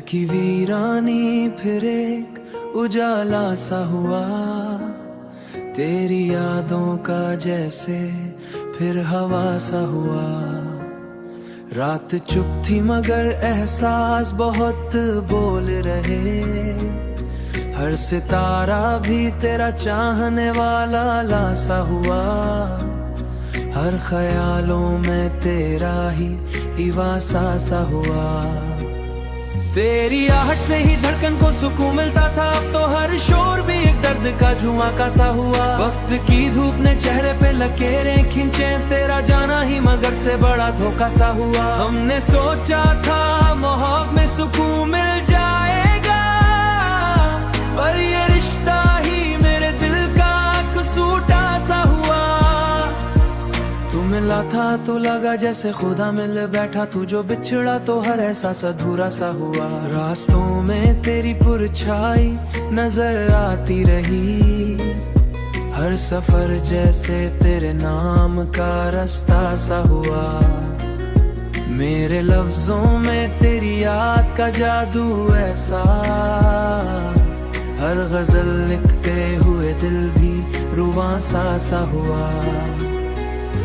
की वीरानी फिर एक उजाला सा हुआ, तेरी यादों का जैसे फिर हवा सा हुआ। रात चुप थी मगर एहसास बहुत बोल रहे, हर सितारा भी तेरा चाहने वाला लासा हुआ। हर ख्यालों में तेरा ही वासा सा हुआ। तेरी आहट से ही धड़कन को सुकून मिलता था, अब तो हर शोर भी एक दर्द का झुमाका सा हुआ। वक्त की धूप ने चेहरे पे लकीरें खींचे, तेरा जाना ही मगर से बड़ा धोखा सा हुआ। हमने सोचा था मोहब्बत में सुकून मिल जाएगा, पर ये रिश्ता ही मेरे दिल का कसूटा सा हुआ। तू मिला था तो लगा जैसे खुदा मिल बैठा, तू जो बिछड़ा तो हर एहसास अधूरा सा हुआ। रास्तों में तेरी पुरछाई नजर आती रही, हर सफर जैसे तेरे नाम का रास्ता सा हुआ। मेरे लफ्जों में तेरी याद का जादू ऐसा, हर गजल लिखते हुए दिल भी रुबां सा हुआ।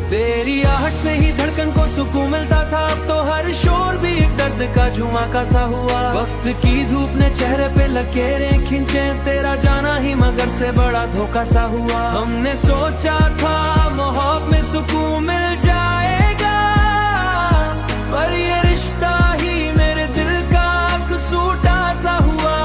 तेरी आहट से ही धड़कन को सुकून मिलता था, अब तो हर शोर भी एक दर्द का झुमाका सा हुआ। वक्त की धूप ने चेहरे पे लकीरें खींचे, तेरा जाना ही मगर से बड़ा धोखा सा हुआ। हमने सोचा था मोहब्बत में सुकून मिल जाएगा, पर ये रिश्ता ही मेरे दिल का कसूटा सा हुआ।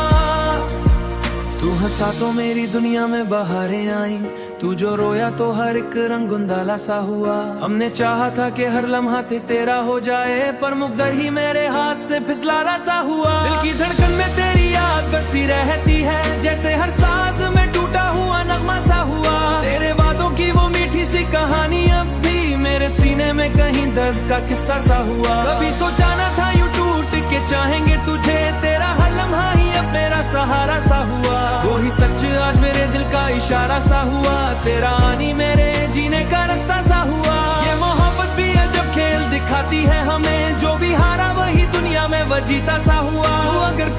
तू हंसा तो मेरी दुनिया में बहारें आई, तू जो रोया तो हर एक रंग गुंदाला सा हुआ। हमने चाहा था कि हर लम्हा तेरा हो जाए, पर मुकद्दर ही मेरे हाथ से फिसलाला सा हुआ। दिल की धड़कन में तेरी याद बसी रहती है, जैसे हर सांस में टूटा हुआ नगमा सा हुआ। तेरे वादों की वो मीठी सी कहानी अब भी मेरे सीने में कहीं दर्द का किस्सा सा हुआ। कभी सोचा न था यूं टूट के चाहेंगे तुझे, तेरा हर लम्हा ही अब मेरा सहारा सा हुआ। वो ही सच आज मेरे दिल का इशारा सा हुआ, तेरा आनी मेरे जीने का रास्ता सा हुआ। ये मोहब्बत भी अजब खेल दिखाती है हमें, जो भी हारा वही दुनिया में वो जीता सा हुआ। तू अगर